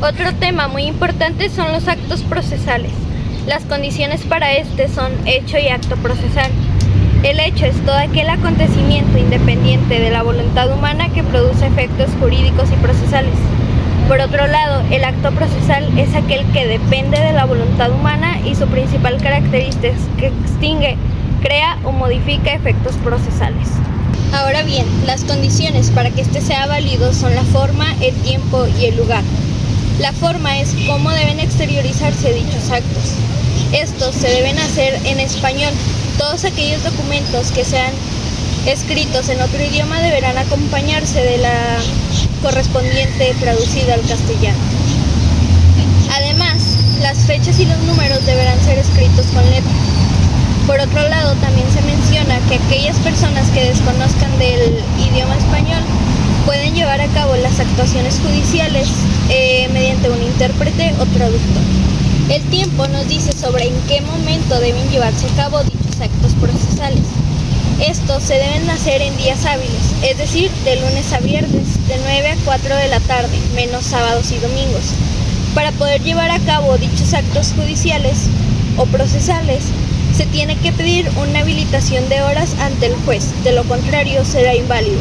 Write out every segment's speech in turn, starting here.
Otro tema muy importante son los actos procesales. Las condiciones para este son hecho y acto procesal. El hecho es todo aquel acontecimiento independiente de la voluntad humana que produce efectos jurídicos y procesales. Por otro lado, el acto procesal es aquel que depende de la voluntad humana y su principal característica es que extingue, crea o modifica efectos procesales. Ahora bien, las condiciones para que este sea válido son la forma, el tiempo y el lugar. La forma es cómo deben exteriorizarse dichos actos. Estos se deben hacer en español. Todos aquellos documentos que sean escritos en otro idioma deberán acompañarse de la correspondiente traducida al castellano. Además, las fechas y los números deberán ser escritos con letra. Por otro lado, también se menciona que aquellas personas que desconozcan del idioma español pueden llevar a cabo las actuaciones judiciales mediante un intérprete o traductor. El tiempo nos dice sobre en qué momento deben llevarse a cabo dichos actos procesales. Estos se deben hacer en días hábiles, es decir, de lunes a viernes, de 9 a 4 de la tarde, menos sábados y domingos. Para poder llevar a cabo dichos actos judiciales o procesales, se tiene que pedir una habilitación de horas ante el juez, de lo contrario será inválido.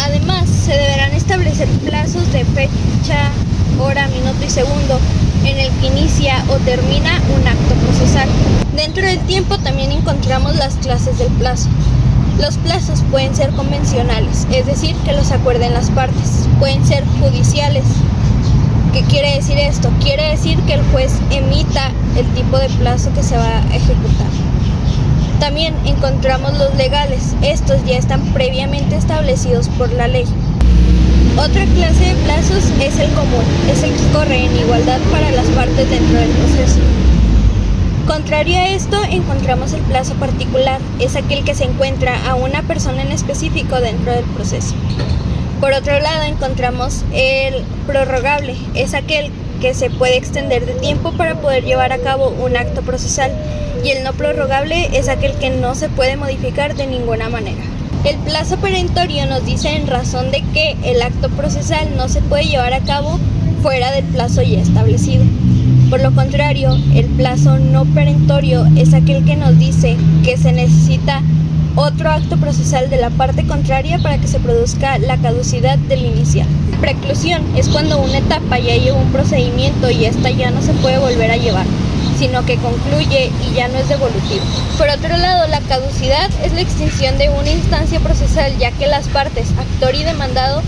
Además, se deberán establecer plazos de fecha, hora, minuto y segundo en el que inicia o termina un acto procesal. Dentro del tiempo también encontramos las clases del plazo. Los plazos pueden ser convencionales, es decir, que los acuerden las partes. Pueden ser judiciales. ¿Qué quiere decir esto? Quiere decir que el juez emita el tipo de plazo que se va a ejecutar. También encontramos los legales. Estos ya están previamente establecidos por la ley. Otra clase de plazos es el común, es el que corre en igualdad para las partes dentro del proceso. Contrario a esto, encontramos el plazo particular, es aquel que se encuentra a una persona en específico dentro del proceso. Por otro lado, encontramos el prorrogable, es aquel que se puede extender de tiempo para poder llevar a cabo un acto procesal, y el no prorrogable es aquel que no se puede modificar de ninguna manera. El plazo perentorio nos dice en razón de que el acto procesal no se puede llevar a cabo fuera del plazo ya establecido. Por lo contrario, el plazo no perentorio es aquel que nos dice que se necesita otro acto procesal de la parte contraria para que se produzca la caducidad del inicial. Preclusión es cuando una etapa ya lleva un procedimiento y esta ya no se puede volver a llevar, sino que concluye y ya no es devolutivo. Por otro lado, la caducidad es la extinción de una instancia procesal, ya que las partes, actor y demandado,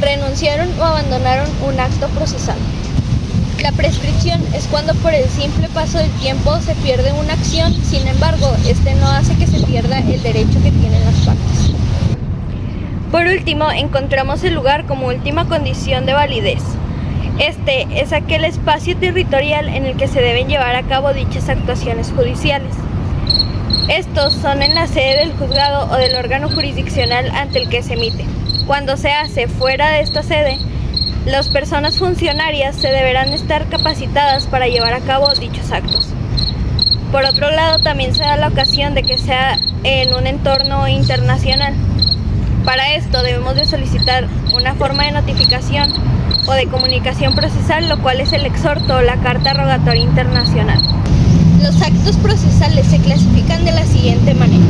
renunciaron o abandonaron un acto procesal. La prescripción es cuando por el simple paso del tiempo se pierde una acción, sin embargo, este no hace que se pierda el derecho que tienen las partes. Por último, encontramos el lugar como última condición de validez. Este es aquel espacio territorial en el que se deben llevar a cabo dichas actuaciones judiciales. Estos son en la sede del juzgado o del órgano jurisdiccional ante el que se emite. Cuando se hace fuera de esta sede, las personas funcionarias se deberán estar capacitadas para llevar a cabo dichos actos. Por otro lado, también se da la ocasión de que sea en un entorno internacional. Para esto debemos de solicitar una forma de notificación o de comunicación procesal, lo cual es el exhorto o la carta rogatoria internacional. Los actos procesales se clasifican de la siguiente manera.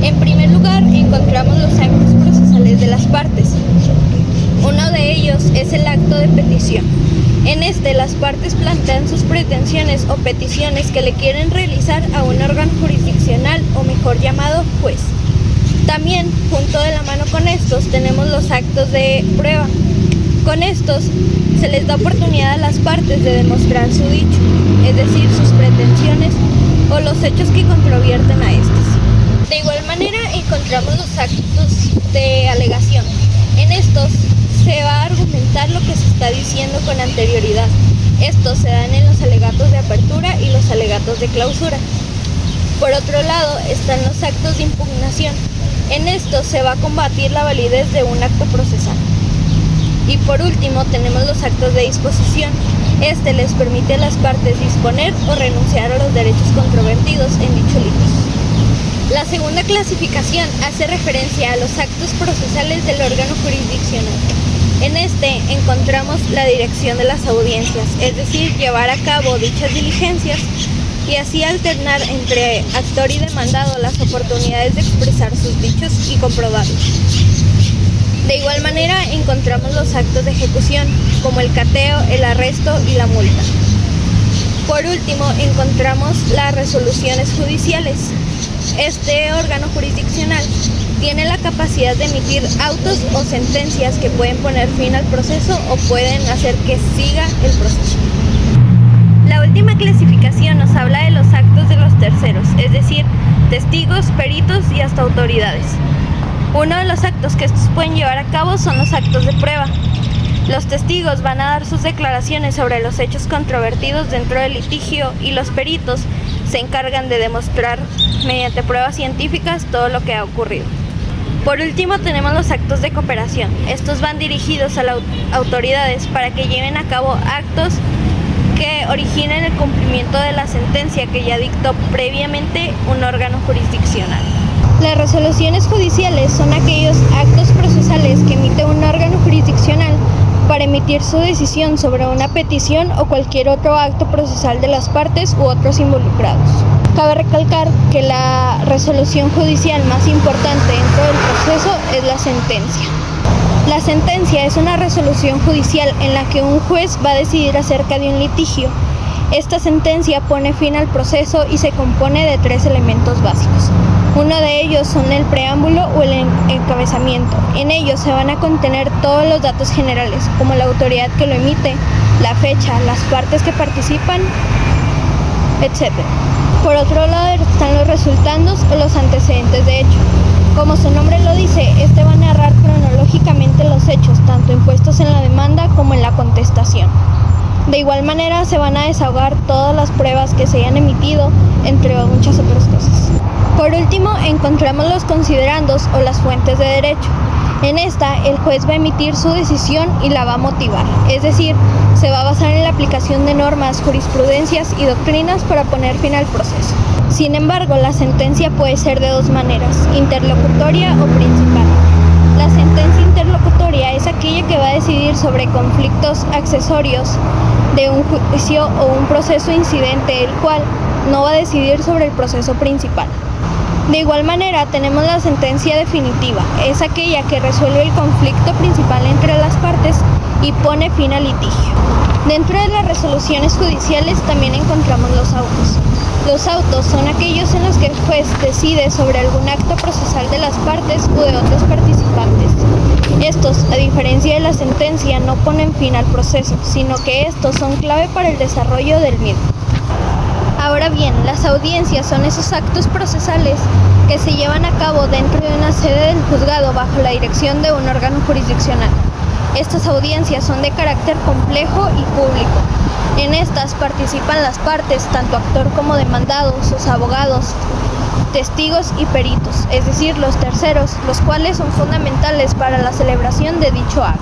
En primer lugar, encontramos los actos procesales de las partes. Uno de ellos es el acto de petición. En este, las partes plantean sus pretensiones o peticiones que le quieren realizar a un órgano jurisdiccional o mejor llamado juez. También, junto de la mano con estos, tenemos los actos de prueba. Con estos, se les da oportunidad a las partes de demostrar su dicho, es decir, sus pretensiones o los hechos que controvierten a estos. De igual manera, encontramos los actos de alegación. En estos, se va a argumentar lo que se está diciendo con anterioridad. Estos se dan en los alegatos de apertura y los alegatos de clausura. Por otro lado, están los actos de impugnación. En estos se va a combatir la validez de un acto procesal. Y por último, tenemos los actos de disposición. Este les permite a las partes disponer o renunciar a los derechos controvertidos en dicho litigio. La segunda clasificación hace referencia a los actos procesales del órgano jurisdiccional. En este encontramos la dirección de las audiencias, es decir, llevar a cabo dichas diligencias y así alternar entre actor y demandado las oportunidades de expresar sus dichos y comprobarlos. De igual manera encontramos los actos de ejecución, como el cateo, el arresto y la multa. Por último, encontramos las resoluciones judiciales. Este órgano jurisdiccional tiene la capacidad de emitir autos o sentencias que pueden poner fin al proceso o pueden hacer que siga el proceso. La última clasificación nos habla de los actos de los terceros, es decir, testigos, peritos y hasta autoridades. Uno de los actos que estos pueden llevar a cabo son los actos de prueba. Los testigos van a dar sus declaraciones sobre los hechos controvertidos dentro del litigio y los peritos se encargan de demostrar mediante pruebas científicas todo lo que ha ocurrido. Por último tenemos los actos de cooperación. Estos van dirigidos a las autoridades para que lleven a cabo actos que originen el cumplimiento de la sentencia que ya dictó previamente un órgano jurisdiccional. Las resoluciones judiciales son aquellos actos procesales que emite un órgano jurisdiccional para emitir su decisión sobre una petición o cualquier otro acto procesal de las partes u otros involucrados. Cabe recalcar que la resolución judicial más importante dentro del proceso es la sentencia. La sentencia es una resolución judicial en la que un juez va a decidir acerca de un litigio. Esta sentencia pone fin al proceso y se compone de 3 elementos básicos. Uno de ellos son el preámbulo o el encabezamiento. En ellos se van a contener todos los datos generales, como la autoridad que lo emite, la fecha, las partes que participan, etc. Por otro lado están los resultandos o los antecedentes de hecho. Como su nombre lo dice, este va a narrar cronológicamente los hechos, tanto impuestos en la demanda como en la contestación. De igual manera se van a desahogar todas las pruebas que se hayan emitido, entre muchas otras cosas. Por último, encontramos los considerandos o las fuentes de derecho. En esta, el juez va a emitir su decisión y la va a motivar, es decir, se va a basar en la aplicación de normas, jurisprudencias y doctrinas para poner fin al proceso. Sin embargo, la sentencia puede ser de 2 maneras, interlocutoria o principal. La sentencia interlocutoria es aquella que va a decidir sobre conflictos accesorios de un juicio o un proceso incidente, el cual no va a decidir sobre el proceso principal. De igual manera, tenemos la sentencia definitiva, es aquella que resuelve el conflicto principal entre las partes y pone fin al litigio. Dentro de las resoluciones judiciales también encontramos los autos. Los autos son aquellos en los que el juez decide sobre algún acto procesal de las partes u de otros participantes. Estos, a diferencia de la sentencia, no ponen fin al proceso, sino que estos son clave para el desarrollo del mismo. Ahora bien, las audiencias son esos actos procesales que se llevan a cabo dentro de una sede del juzgado bajo la dirección de un órgano jurisdiccional. Estas audiencias son de carácter complejo y público. En estas participan las partes, tanto actor como demandado, sus abogados, testigos y peritos, es decir, los terceros, los cuales son fundamentales para la celebración de dicho acto.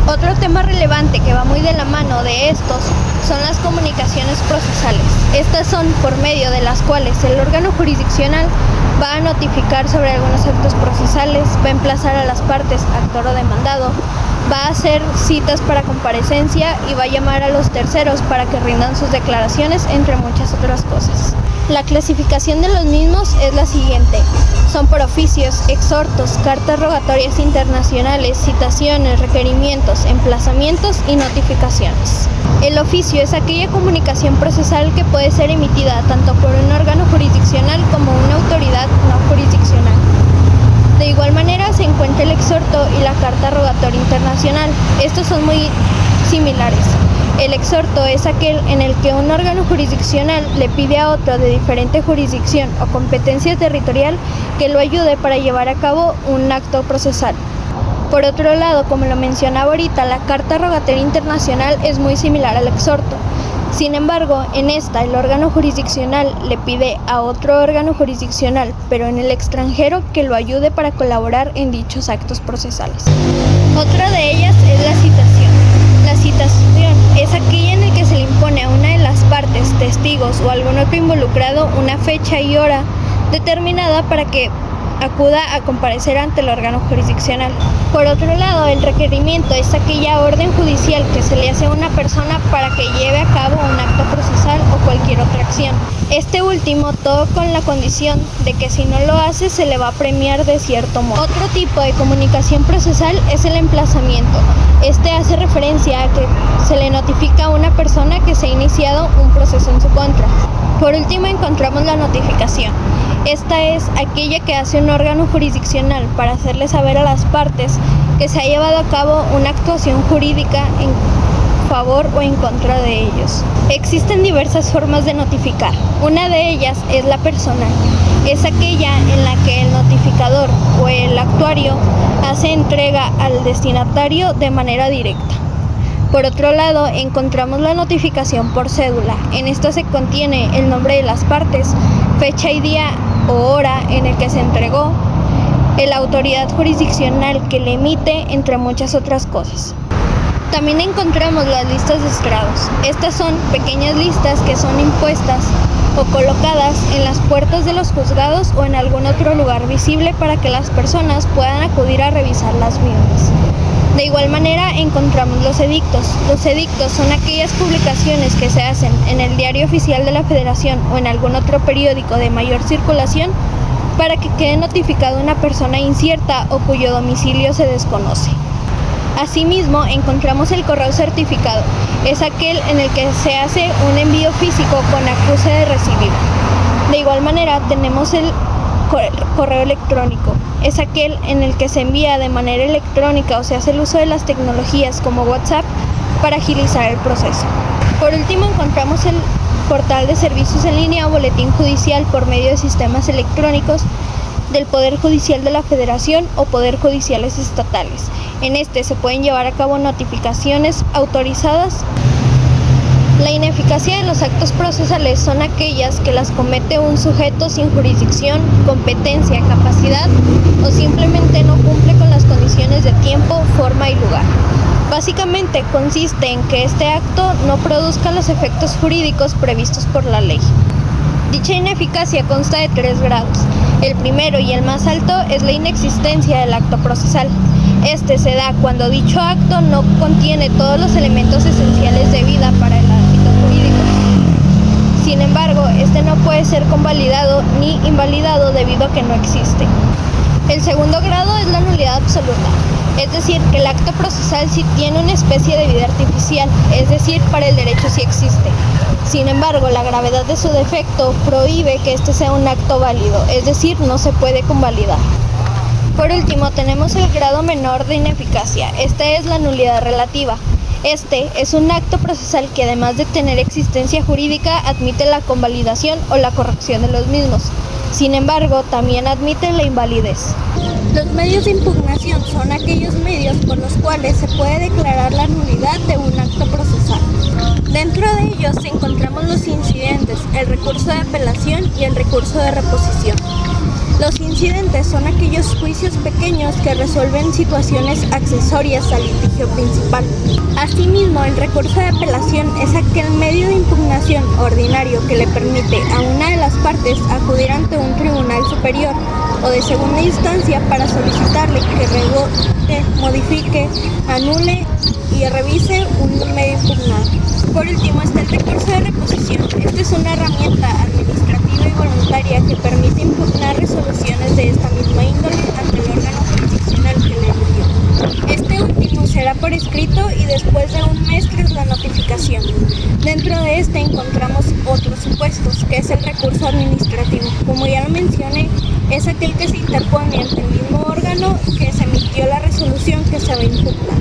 Otro tema relevante que va muy de la mano de estos son las comunicaciones procesales. Estas son por medio de las cuales el órgano jurisdiccional va a notificar sobre algunos actos procesales, va a emplazar a las partes, actor o demandado, va a hacer citas para comparecencia y va a llamar a los terceros para que rindan sus declaraciones, entre muchas otras cosas. La clasificación de los mismos es la siguiente. Son por oficios, exhortos, cartas rogatorias internacionales, citaciones, requerimientos, emplazamientos y notificaciones. El oficio es aquella comunicación procesal que puede ser emitida tanto por un órgano jurisdiccional como una autoridad no jurisdiccional. De igual manera se encuentra el exhorto y la carta rogatoria internacional. Estos son muy similares. El exhorto es aquel en el que un órgano jurisdiccional le pide a otro de diferente jurisdicción o competencia territorial que lo ayude para llevar a cabo un acto procesal. Por otro lado, como lo mencionaba ahorita, la carta rogatoria internacional es muy similar al exhorto. Sin embargo, en esta el órgano jurisdiccional le pide a otro órgano jurisdiccional, pero en el extranjero, que lo ayude para colaborar en dichos actos procesales. Otra de ellas es la citación. La citación es aquella en la que se le impone a una de las partes, testigos o algún otro involucrado una fecha y hora determinada para que acuda a comparecer ante el órgano jurisdiccional. Por otro lado, el requerimiento es aquella orden judicial que se le hace a una persona para que lleve a cabo un acto procesal o cualquier otra acción. Este último, todo con la condición de que si no lo hace se le va a premiar de cierto modo. Otro tipo de comunicación procesal es el emplazamiento. Este hace referencia a que se le notifica a una persona que se ha iniciado un proceso en su contra. Por último, encontramos la notificación. Esta es aquella que hace un órgano jurisdiccional para hacerle saber a las partes que se ha llevado a cabo una actuación jurídica en favor o en contra de ellos. Existen diversas formas de notificar. Una de ellas es la personal. Es aquella en la que el notificador o el actuario hace entrega al destinatario de manera directa. Por otro lado, encontramos la notificación por cédula. En esta se contiene el nombre de las partes, fecha y día o hora en el que se entregó, la autoridad jurisdiccional que le emite, entre muchas otras cosas. También encontramos las listas de estrados. Estas son pequeñas listas que son impuestas o colocadas en las puertas de los juzgados o en algún otro lugar visible para que las personas puedan acudir a revisar las mismas. De igual manera encontramos los edictos. Los edictos son aquellas publicaciones que se hacen en el Diario Oficial de la Federación o en algún otro periódico de mayor circulación para que quede notificada una persona incierta o cuyo domicilio se desconoce. Asimismo, encontramos el correo certificado. Es aquel en el que se hace un envío físico con acuse de recibido. De igual manera, tenemos el correo electrónico. Es aquel en el que se envía de manera electrónica o se hace el uso de las tecnologías como WhatsApp para agilizar el proceso. Por último, encontramos el portal de servicios en línea o boletín judicial por medio de sistemas electrónicos del Poder Judicial de la Federación o Poder Judiciales estatales. En este se pueden llevar a cabo notificaciones autorizadas. La ineficacia de los actos procesales son aquellas que las comete un sujeto sin jurisdicción, competencia, capacidad o simplemente no cumple con las condiciones de tiempo, forma y lugar. Básicamente consiste en que este acto no produzca los efectos jurídicos previstos por la ley. Dicha ineficacia consta de 3 grados. El primero y el más alto es la inexistencia del acto procesal. Este se da cuando dicho acto no contiene todos los elementos esenciales de vida para el ámbito jurídico. Sin embargo, este no puede ser convalidado ni invalidado debido a que no existe. El segundo grado es la nulidad absoluta, es decir, que el acto procesal sí tiene una especie de vida artificial, es decir, para el derecho sí existe. Sin embargo, la gravedad de su defecto prohíbe que este sea un acto válido, es decir, no se puede convalidar. Por último, tenemos el grado menor de ineficacia. Esta es la nulidad relativa. Este es un acto procesal que, además de tener existencia jurídica, admite la convalidación o la corrección de los mismos. Sin embargo, también admite la invalidez. Los medios de impugnación son aquellos medios por los cuales se puede declarar la nulidad de un acto procesal. Dentro de ellos encontramos los incidentes, el recurso de apelación y el recurso de reposición. Los incidentes son aquellos juicios pequeños que resuelven situaciones accesorias al litigio principal. Asimismo, el recurso de apelación es aquel medio de impugnación ordinario que le permite a una de las partes acudir ante un tribunal superior o de segunda instancia para solicitarle que revoque, modifique, anule y revise un medio impugnado. Por último está el recurso de reposición. Esta es una herramienta administrativa y voluntaria que permite impugnar resoluciones de esta misma índole ante el órgano jurisdiccional que le emitió. Este último será por escrito y después de un mes tras la notificación. Dentro de este encontramos otros supuestos, que es el recurso administrativo. Como ya lo mencioné, es aquel que se interpone ante el mismo órgano que se emitió la resolución que se va a impugnar.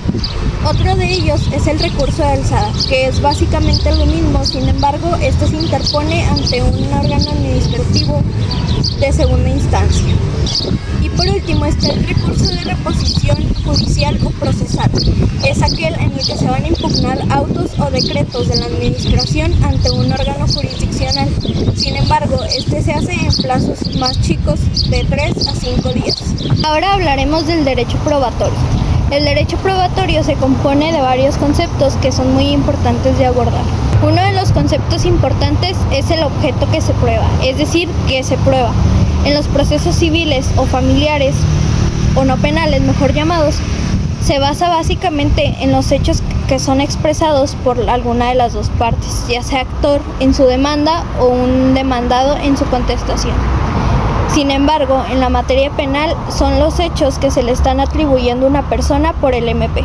Otro de ellos es el recurso de alzada, que es básicamente lo mismo, sin embargo, este se interpone ante un órgano administrativo de segunda instancia. Y por último está el recurso de reposición judicial o procesal. Es aquel en el que se van a impugnar autos o decretos de la administración ante un órgano jurisdiccional. Sin embargo, este se hace en plazos más chicos de 3 a 5 días. Ahora hablaremos del derecho probatorio. El derecho probatorio se compone de varios conceptos que son muy importantes de abordar. Uno de los conceptos importantes es el objeto que se prueba, es decir, que se prueba. En los procesos civiles o familiares, o no penales mejor llamados, se basa básicamente en los hechos que son expresados por alguna de las dos partes, ya sea actor en su demanda o un demandado en su contestación. Sin embargo, en la materia penal son los hechos que se le están atribuyendo a una persona por el MP.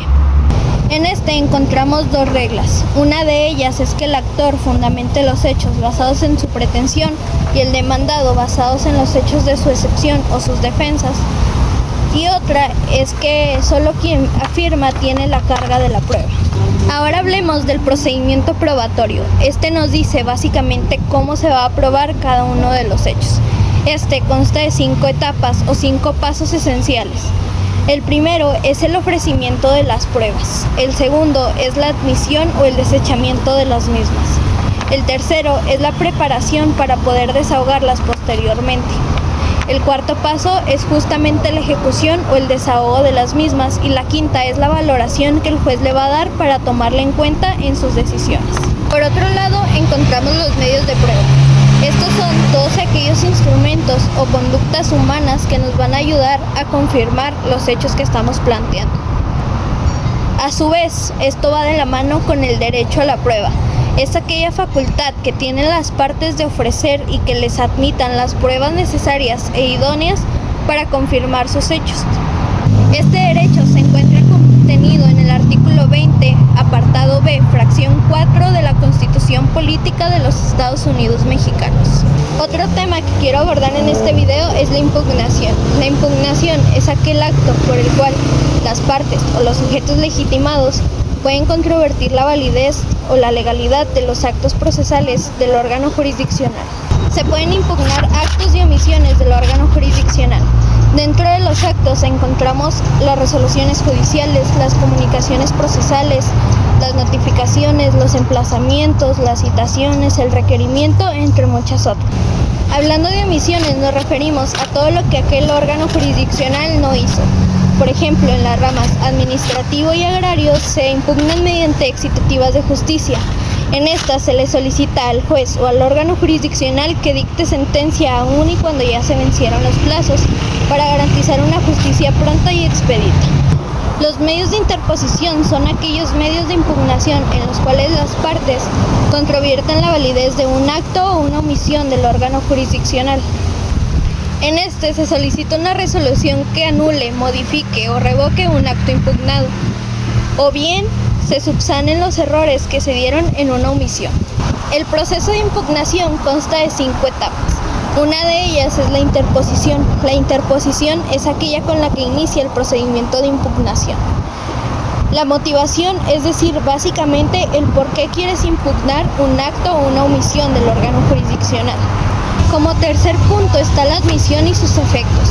En este encontramos dos reglas. Una de ellas es que el actor fundamente los hechos basados en su pretensión y el demandado basados en los hechos de su excepción o sus defensas. Y otra es que solo quien afirma tiene la carga de la prueba. Ahora hablemos del procedimiento probatorio. Este nos dice básicamente cómo se va a probar cada uno de los hechos. Este consta de 5 etapas o 5 pasos esenciales. El primero es el ofrecimiento de las pruebas. El segundo es la admisión o el desechamiento de las mismas. El tercero es la preparación para poder desahogarlas posteriormente. El cuarto paso es justamente la ejecución o el desahogo de las mismas, y la quinta es la valoración que el juez le va a dar para tomarla en cuenta en sus decisiones. Por otro lado, encontramos los medios de prueba. Estos son todos aquellos instrumentos o conductas humanas que nos van a ayudar a confirmar los hechos que estamos planteando. A su vez, esto va de la mano con el derecho a la prueba. Es aquella facultad que tienen las partes de ofrecer y que les admitan las pruebas necesarias e idóneas para confirmar sus hechos. Este derecho se encuentra contenido en el artículo 20, apartado B, fracción 4 de la Constitución Política de los Estados Unidos Mexicanos. Otro tema que quiero abordar en este video es la impugnación. La impugnación es aquel acto por el cual las partes o los sujetos legitimados pueden controvertir la validez o la legalidad de los actos procesales del órgano jurisdiccional. Se pueden impugnar actos y omisiones del órgano jurisdiccional. Dentro de los actos encontramos las resoluciones judiciales, las comunicaciones procesales, las notificaciones, los emplazamientos, las citaciones, el requerimiento, entre muchas otras. Hablando de omisiones, nos referimos a todo lo que aquel órgano jurisdiccional no hizo. Por ejemplo, en las ramas administrativo y agrario se impugnan mediante exitativas de justicia. En estas se le solicita al juez o al órgano jurisdiccional que dicte sentencia aún y cuando ya se vencieron los plazos, para garantizar una justicia pronta y expedita. Los medios de interposición son aquellos medios de impugnación en los cuales las partes controvierten la validez de un acto o una omisión del órgano jurisdiccional. En este se solicita una resolución que anule, modifique o revoque un acto impugnado, o bien se subsanen los errores que se dieron en una omisión. El proceso de impugnación consta de 5 etapas. Una de ellas es la interposición. La interposición es aquella con la que inicia el procedimiento de impugnación. La motivación, es decir, básicamente el por qué quieres impugnar un acto o una omisión del órgano jurisdiccional. Como tercer punto está la admisión y sus efectos.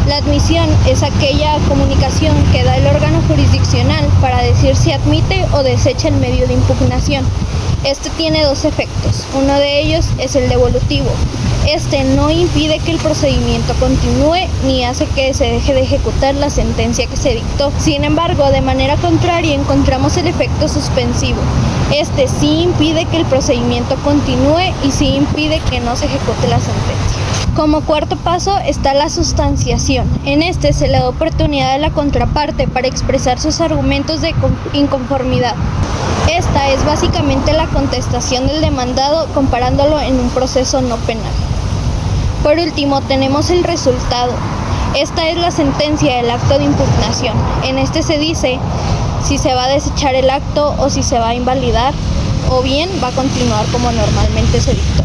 La admisión es aquella comunicación que da el órgano jurisdiccional para decir si admite o desecha el medio de impugnación. Este tiene 2 efectos. Uno de ellos es el devolutivo. Este no impide que el procedimiento continúe ni hace que se deje de ejecutar la sentencia que se dictó. Sin embargo, de manera contraria encontramos el efecto suspensivo. Este sí impide que el procedimiento continúe y sí impide que no se ejecute la sentencia. Como cuarto paso está la sustanciación. En este se le da oportunidad a la contraparte para expresar sus argumentos de inconformidad. Esta es básicamente la contestación del demandado comparándolo en un proceso no penal. Por último tenemos el resultado. Esta es la sentencia del acto de impugnación. En este se dice si se va a desechar el acto o si se va a invalidar, o bien va a continuar como normalmente se dictó.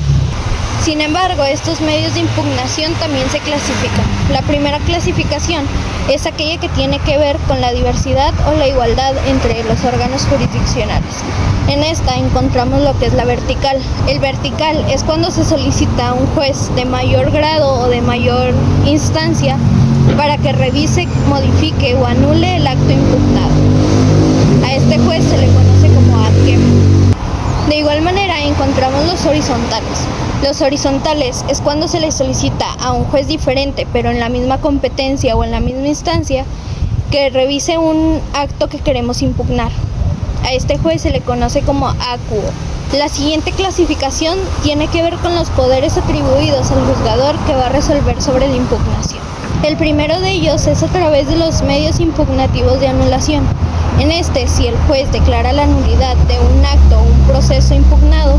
Sin embargo, estos medios de impugnación también se clasifican. La primera clasificación es aquella que tiene que ver con la diversidad o la igualdad entre los órganos jurisdiccionales. En esta encontramos lo que es la vertical. El vertical es cuando se solicita a un juez de mayor grado o de mayor instancia para que revise, modifique o anule el acto impugnado. A este juez se le conoce como adquem. De igual manera encontramos los horizontales. Los horizontales es cuando se le solicita a un juez diferente, pero en la misma competencia o en la misma instancia, que revise un acto que queremos impugnar. A este juez se le conoce como acuo. La siguiente clasificación tiene que ver con los poderes atribuidos al juzgador que va a resolver sobre la impugnación. El primero de ellos es a través de los medios impugnativos de anulación. En este, si el juez declara la nulidad de un acto o un proceso impugnado,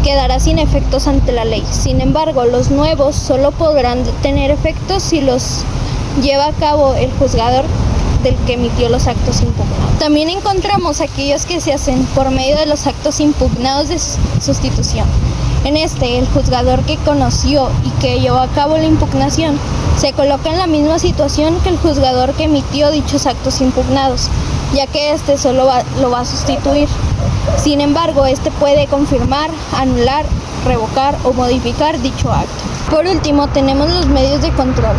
quedará sin efectos ante la ley. Sin embargo, los nuevos solo podrán tener efectos si los lleva a cabo el juzgador del que emitió los actos impugnados. También encontramos aquellos que se hacen por medio de los actos impugnados de sustitución. En este, el juzgador que conoció y que llevó a cabo la impugnación se coloca en la misma situación que el juzgador que emitió dichos actos impugnados, ya que este solo lo va a sustituir. Sin embargo, este puede confirmar, anular, revocar o modificar dicho acto. Por último, tenemos los medios de control.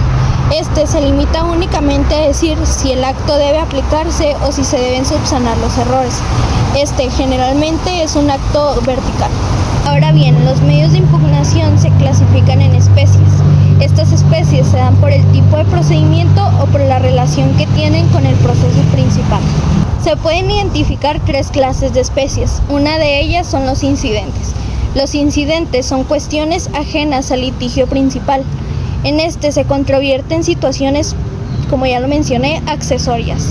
Este se limita únicamente a decir si el acto debe aplicarse o si se deben subsanar los errores. Este generalmente es un acto vertical. Ahora bien, los medios de impugnación se clasifican en especies. Estas especies se dan por el tipo de procedimiento o por la relación que tienen con el proceso principal. Se pueden identificar tres clases de especies. Una de ellas son los incidentes. Los incidentes son cuestiones ajenas al litigio principal. En este se controvierten situaciones, como ya lo mencioné, accesorias.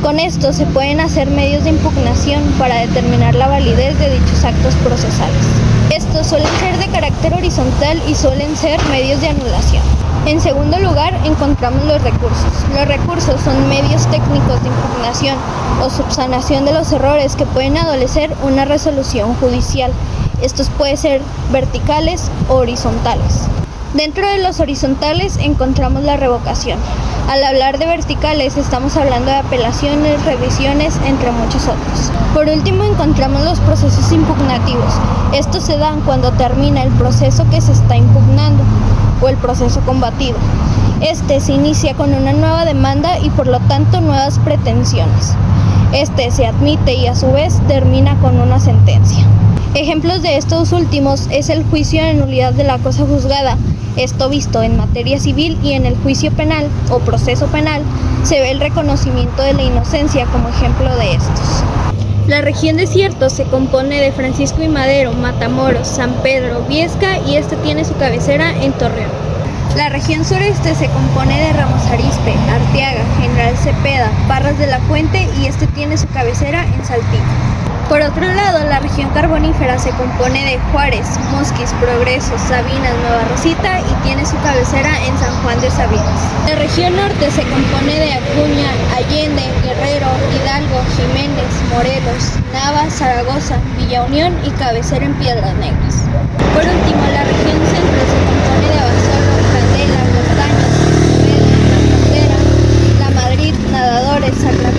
Con esto se pueden hacer medios de impugnación para determinar la validez de dichos actos procesales. Estos suelen ser de carácter horizontal y suelen ser medios de anulación. En segundo lugar, encontramos los recursos. Los recursos son medios técnicos de impugnación o subsanación de los errores que pueden adolecer una resolución judicial. Estos pueden ser verticales o horizontales. Dentro de los horizontales encontramos la revocación. Al hablar de verticales estamos hablando de apelaciones, revisiones, entre muchos otros. Por último encontramos los procesos impugnativos. Estos se dan cuando termina el proceso que se está impugnando o el proceso combatido. Este se inicia con una nueva demanda y por lo tanto nuevas pretensiones. Este se admite y a su vez termina con una sentencia. Ejemplos de estos últimos es el juicio de nulidad de la cosa juzgada. Esto visto en materia civil, y en el juicio penal o proceso penal se ve el reconocimiento de la inocencia como ejemplo de estos. La región desierto se compone de Francisco y Madero, Matamoros, San Pedro, Viesca y este tiene su cabecera en Torreón. La región sureste se compone de Ramos Arizpe, Arteaga, General Cepeda, Parras de la Fuente y este tiene su cabecera en Saltillo. Por otro lado, la región carbonífera se compone de Juárez, Musquis, Progreso, Sabinas, Nueva Rosita y tiene su cabecera en San Juan de Sabinas. La región norte se compone de Acuña, Allende, Guerrero, Hidalgo, Jiménez, Morelos, Nava, Zaragoza, Villa Unión y cabecera en Piedras Negras. Por último, la región centro se compone de Abasolo, Candela, Castaños, La Frontera, La Madrid, Nadadores, Sacramento,